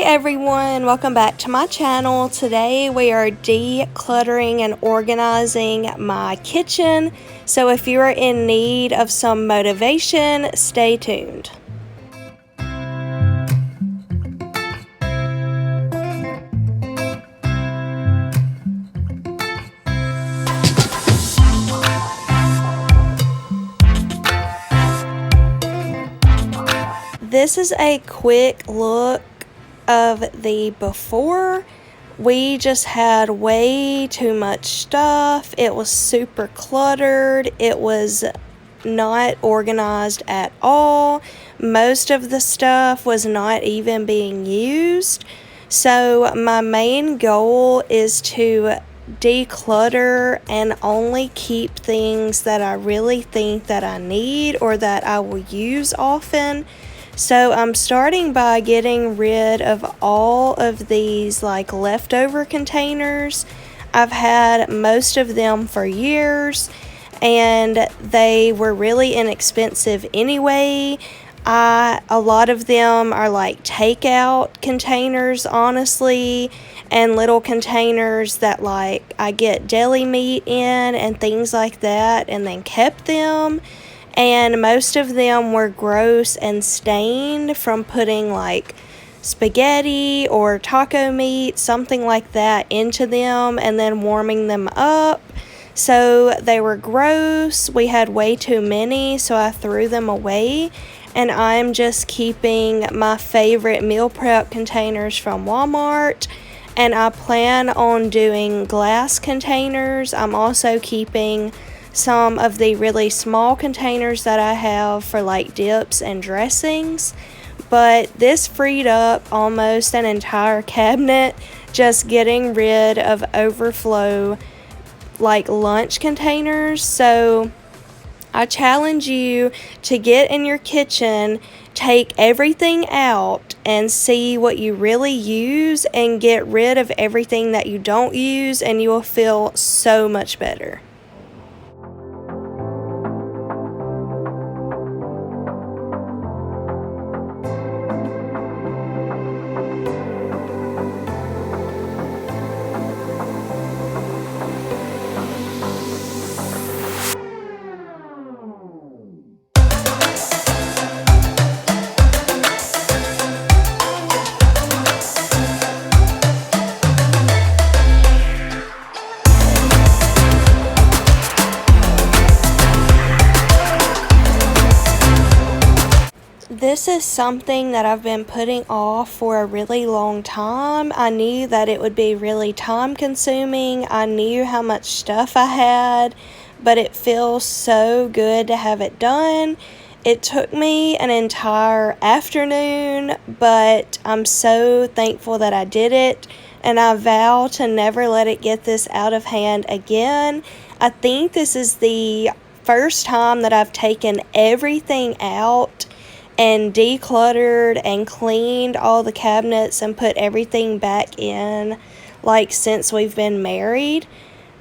everyone, welcome back to my channel. Today we are decluttering and organizing my kitchen. So if you are in need of some motivation, stay tuned. This is a quick look of the before. We just had way too much stuff. It was super cluttered. It was not organized at all. Most of the stuff was not even being used. So my main goal is to declutter and only keep things that I really think that I need or that I will use often. So I'm starting by getting rid of all of these like leftover containers. I've had most of them for years and they were really inexpensive anyway. A lot of them are like takeout containers, honestly, and little containers that like I get deli meat in and things like that and then kept them. And most of them were gross and stained from putting like spaghetti or taco meat, something like that, into them and then warming them up. So they were gross. We had way too many, so I threw them away. And I'm just keeping my favorite meal prep containers from Walmart. And I plan on doing glass containers. I'm also keeping some of the really small containers that I have for like dips and dressings, but this freed up almost an entire cabinet just getting rid of overflow like lunch containers. So I challenge you to get in your kitchen, take everything out and see what you really use and get rid of everything that you don't use, and you will feel so much better. This is something that I've been putting off for a really long time. I knew that it would be really time consuming. I knew how much stuff I had, but it feels so good to have it done. It took me an entire afternoon, but I'm so thankful that I did it, and I vow to never let it get this out of hand again. I think this is the first time that I've taken everything out and decluttered and cleaned all the cabinets and put everything back in like since we've been married.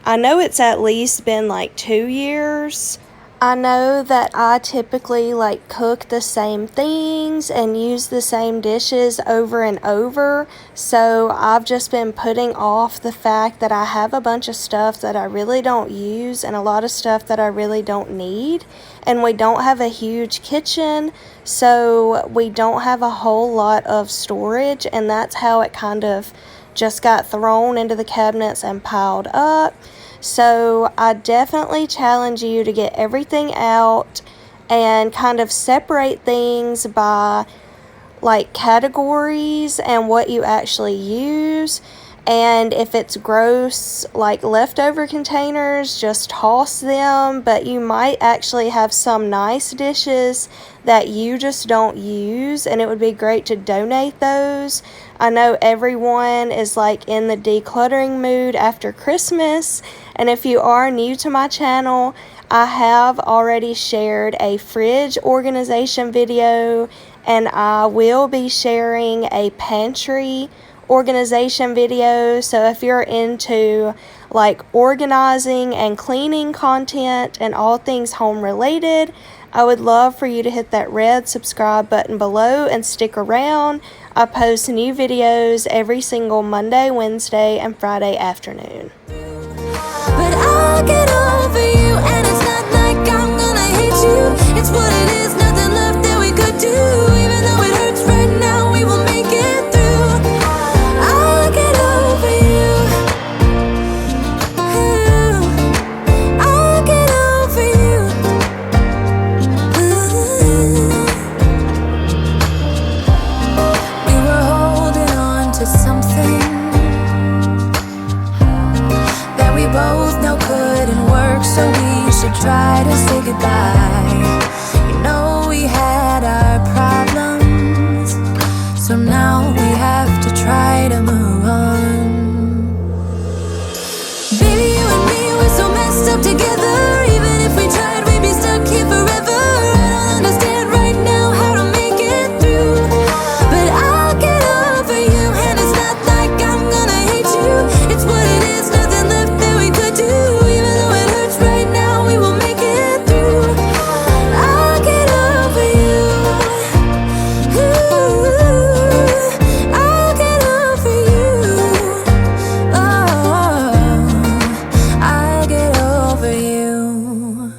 I know it's at least been like 2 years. I know that I typically like cook the same things and use the same dishes over and over, so I've just been putting off the fact that I have a bunch of stuff that I really don't use and a lot of stuff that I really don't need. And we don't have a huge kitchen, so we don't have a whole lot of storage, and that's how it kind of just got thrown into the cabinets and piled up. So I definitely challenge you to get everything out and kind of separate things by like categories and what you actually use. And if it's gross, like leftover containers, just toss them. But you might actually have some nice dishes that you just don't use, and it would be great to donate those. I know everyone is like in the decluttering mood after Christmas, and if you are new to my channel, I have already shared a fridge organization video, and I will be sharing a pantry organization video. So if you're into like organizing and cleaning content and all things home related, I would love for you to hit that red subscribe button below and stick around. I post new videos every single Monday, Wednesday, and Friday afternoon. But I'll get over you, and it's not like I'm gonna hate you. It's what it is, nothing left that we could do. Even though it hurts right now, we will make it through. I'll get over you. I'll get over you. We were holding on to something that we both know couldn't work, so we should try to say goodbye. You know we had our problems, so now we have to try to move on. Baby, you and me, we're so messed up together. Even if we tried, we'd be stuck here forever. I don't understand right now how to make it through, but I'll get over you, and it's not like I'm gonna hate you. It's what it is, nothing left that we could do. Even though it hurts right now, we will make it through. I'll get over you. I'll get over you. I'll get over you.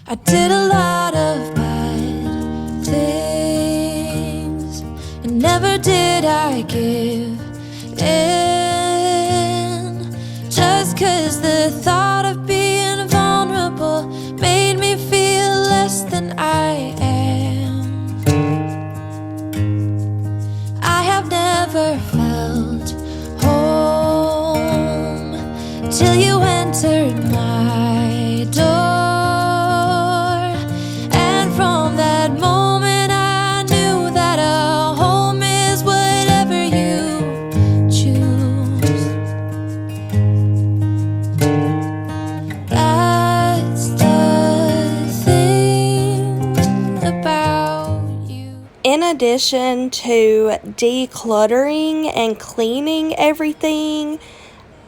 I did a lot of bad things, and never did I give in. Just 'cause the thought of being vulnerable made me feel less than I am. I have never felt home till you entered my door, and from that moment I knew that a home is whatever you choose. That's the thing about you. In addition to decluttering and cleaning everything,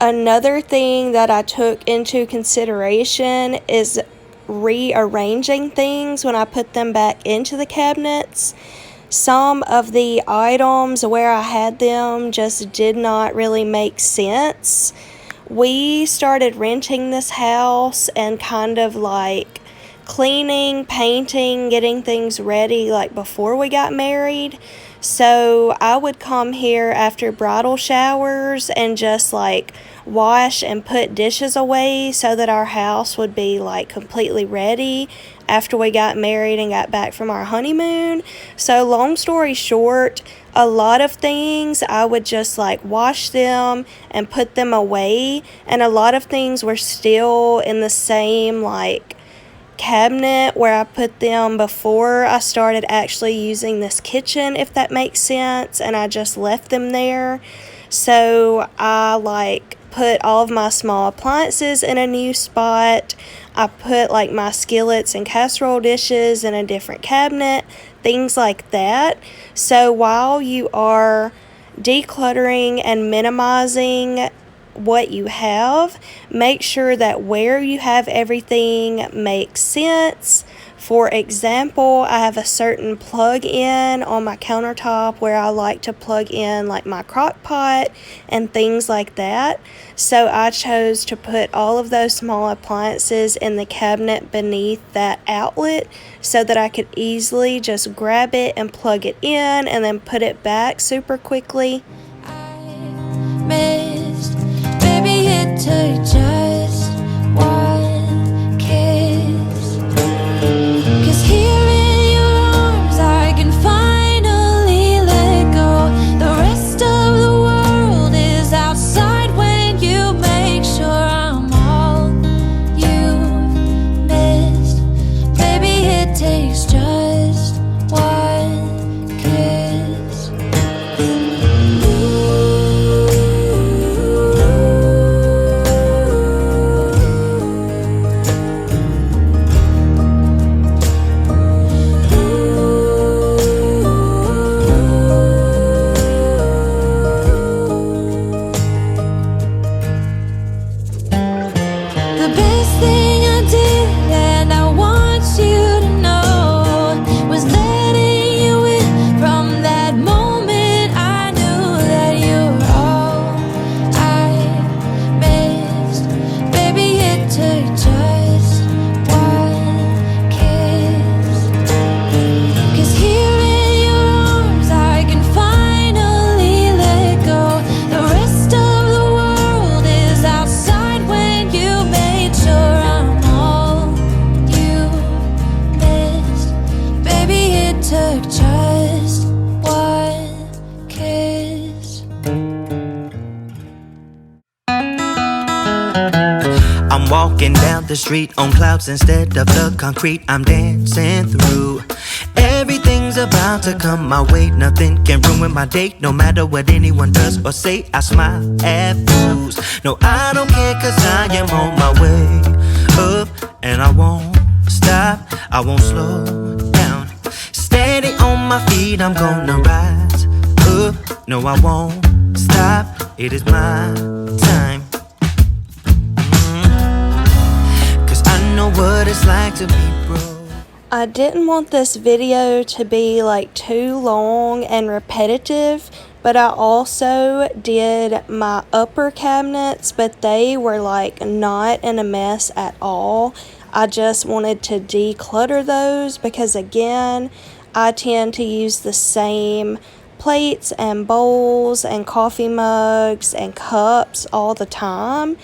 another thing that I took into consideration is rearranging things when I put them back into the cabinets. Some of the items where I had them just did not really make sense. We started renting this house and kind of like cleaning, painting, getting things ready like before we got married. So I would come here after bridal showers and just like wash and put dishes away so that our house would be like completely ready after we got married and got back from our honeymoon. So long story short, a lot of things I would just like wash them and put them away, and a lot of things were still in the same like cabinet where I put them before I started actually using this kitchen, if that makes sense, and I just left them there. So I like put all of my small appliances in a new spot. I put like my skillets and casserole dishes in a different cabinet, things like that. So while you are decluttering and minimizing what you have, make sure that where you have everything makes sense. For example, I have a certain plug-in on my countertop where I like to plug in like my crock pot and things like that. So I chose to put all of those small appliances in the cabinet beneath that outlet so that I could easily just grab it and plug it in and then put it back super quickly. Baby, it took just one kiss. 'Cause here in your arms I can finally let go. The rest of the world is outside when you make sure I'm all you've missed. Baby, it takes just one kiss. street on clouds instead of the concrete I'm dancing through. Everything's about to come my way, nothing can ruin my day. No matter what anyone does or say, I smile at fools. No, I don't care, cause I am on my way up, and I won't stop, I won't slow down. Steady on my feet, I'm gonna rise up. No, I won't stop, it is my time. Cause I know what it's like to be broke. I didn't want this video to be like too long and repetitive, but I also did my upper cabinets, but they were like not in a mess at all. I just wanted to declutter those because, again, I tend to use the same plates and bowls and coffee mugs and cups all the time.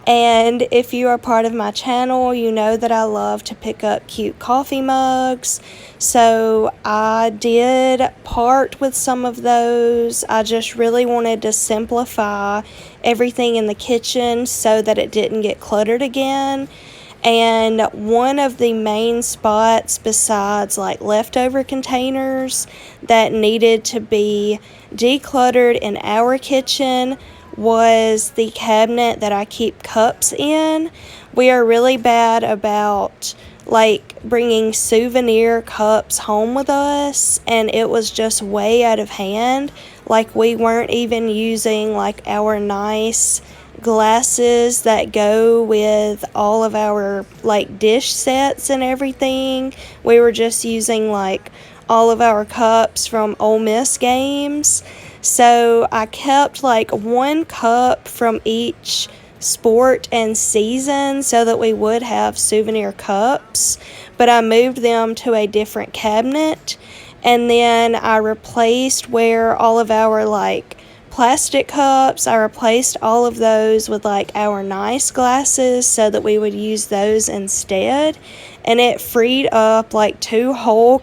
And if you are part of my channel, you know that I love to pick up cute coffee mugs. So I did part with some of those. I just really wanted to simplify everything in the kitchen so that it didn't get cluttered again. And one of the main spots, besides like leftover containers, that needed to be decluttered in our kitchen was the cabinet that I keep cups in. We are really bad about like bringing souvenir cups home with us, and it was just way out of hand. Like, we weren't even using like our nice glasses that go with all of our like dish sets and everything. We were just using like all of our cups from Ole Miss games. So I kept like one cup from each sport and season so that we would have souvenir cups, but I moved them to a different cabinet. And then I replaced where all of our like plastic cups, I replaced all of those with like our nice glasses so that we would use those instead. And it freed up like two whole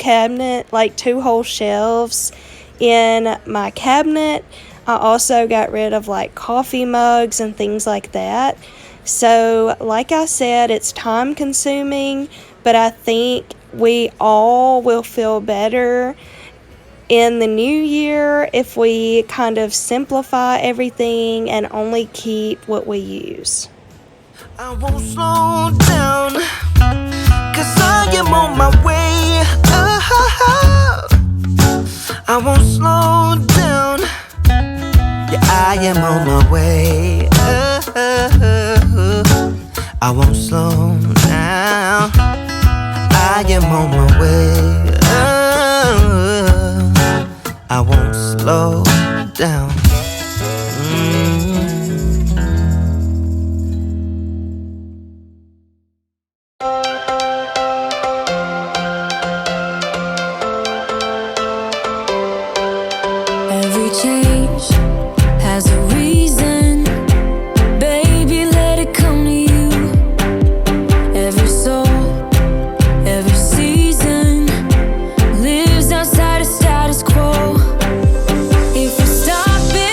shelves in my cabinet. I also got rid of like coffee mugs and things like that. So like I said, it's time consuming, but I think we all will feel better in the new year if we kind of simplify everything and only keep what we use. I won't slow down, cause I am on my way up. I won't slow down, yeah, I am on my way up. I won't slow down, I am on my way up. I won't slow down. Every change has a reason. Baby, let it come to you. Every soul, every season lives outside of status quo. If we stop it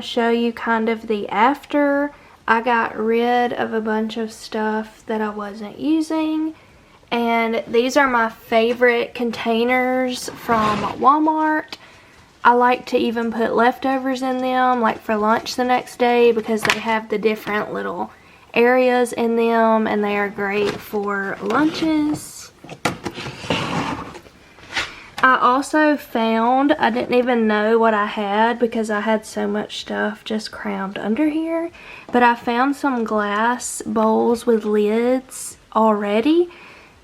to show you kind of the after. I got rid of a bunch of stuff that I wasn't using. And these are my favorite containers from Walmart. I like to even put leftovers in them, like for lunch the next day, because they have the different little areas in them and they are great for lunches. I also found, I didn't even know what I had because I had so much stuff just crammed under here, but I found some glass bowls with lids already.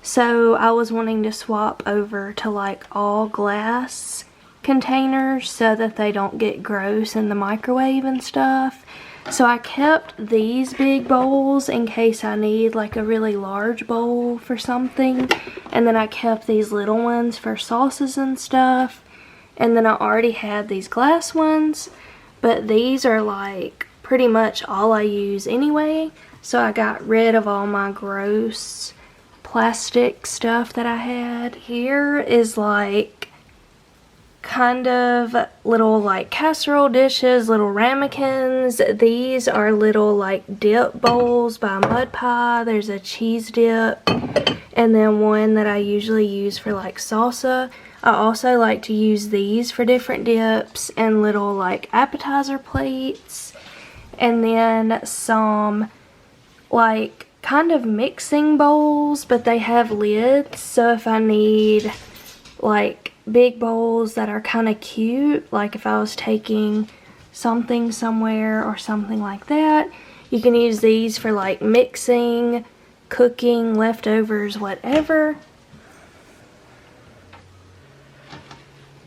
So I was wanting to swap over to like all glass containers so that they don't get gross in the microwave and stuff. So I kept these big bowls in case I need like a really large bowl for something. And then I kept these little ones for sauces and stuff. And then I already had these glass ones, but these are like pretty much all I use anyway. So I got rid of all my gross plastic stuff that I had. Here is like kind of little like casserole dishes, little ramekins. These are little like dip bowls by Mud Pie. There's a cheese dip and then one that I usually use for like salsa. I also like to use these for different dips and little like appetizer plates, and then some like kind of mixing bowls, but they have lids, so if I need like big bowls that are kind of cute, like if I was taking something somewhere or something like that, you can use these for like mixing, cooking, leftovers, whatever.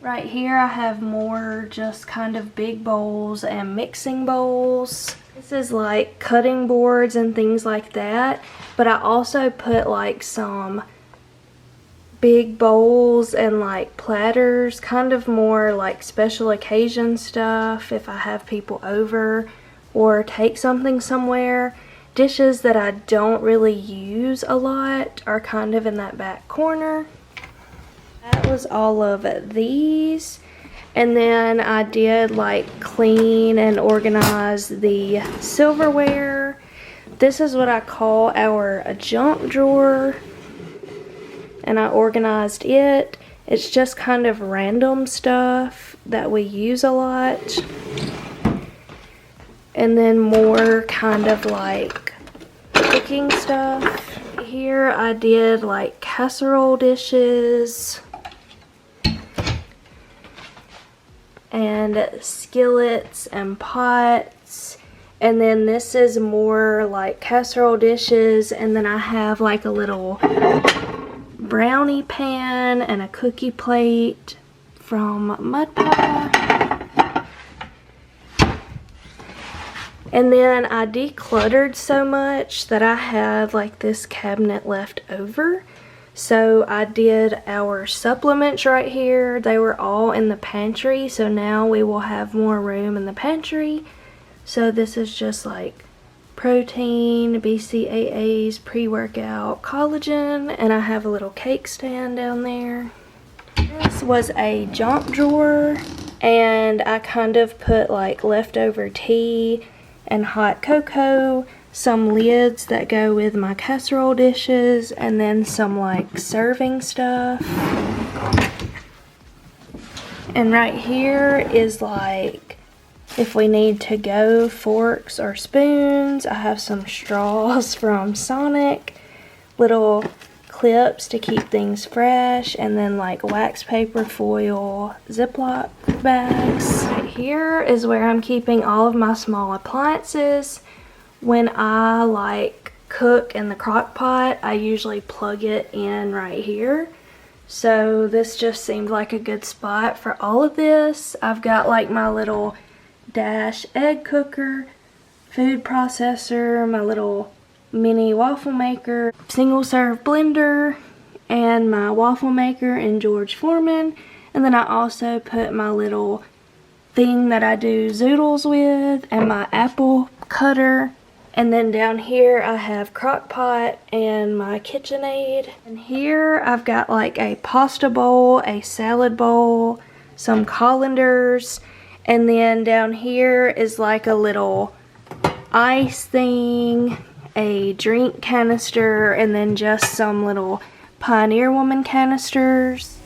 Right here I have more just kind of big bowls and mixing bowls. This is like cutting boards and things like that, but I also put like some big bowls and like platters, kind of more like special occasion stuff if I have people over or take something somewhere. Dishes that I don't really use a lot are kind of in that back corner. That was all of these. And then I did like clean and organize the silverware. This is what I call our junk drawer. And I organized it. It's just kind of random stuff that we use a lot. And then more kind of like cooking stuff. Here I did like casserole dishes and skillets and pots. And then this is more like casserole dishes, and then I have like a little brownie pan and a cookie plate from Mud Pie. And then I decluttered so much that I had like this cabinet left over. So I did our supplements right here. They were all in the pantry, so now we will have more room in the pantry. So this is just like protein, BCAAs, pre-workout, collagen, and I have a little cake stand down there. This was a junk drawer, and I kind of put like leftover tea and hot cocoa, some lids that go with my casserole dishes, and then some like serving stuff. And right here is like if we need to go forks or spoons. I have some straws from Sonic, little clips to keep things fresh, and then like wax paper, foil, Ziploc bags. Right here is where I'm keeping all of my small appliances. When I like cook in the crock pot, I usually plug it in right here. So this just seemed like a good spot for all of this. I've got like my little Dash egg cooker, food processor, my little mini waffle maker, single serve blender, and my waffle maker in George Foreman. And then I also put my little thing that I do zoodles with and my apple cutter. And then down here I have crock pot and my KitchenAid. And here I've got like a pasta bowl, a salad bowl, some colanders, And then down here is like a little ice thing, a drink canister, and then just some little Pioneer Woman canisters.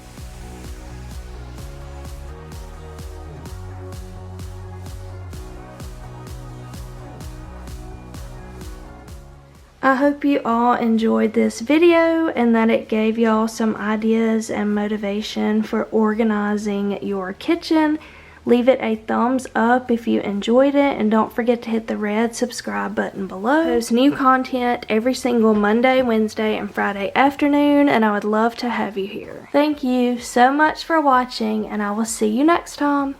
I hope you all enjoyed this video and that it gave y'all some ideas and motivation for organizing your kitchen. Leave it a thumbs up if you enjoyed it, and don't forget to hit the red subscribe button below. I post new content every single Monday, Wednesday, and Friday afternoon, and I would love to have you here. Thank you so much for watching, and I will see you next time.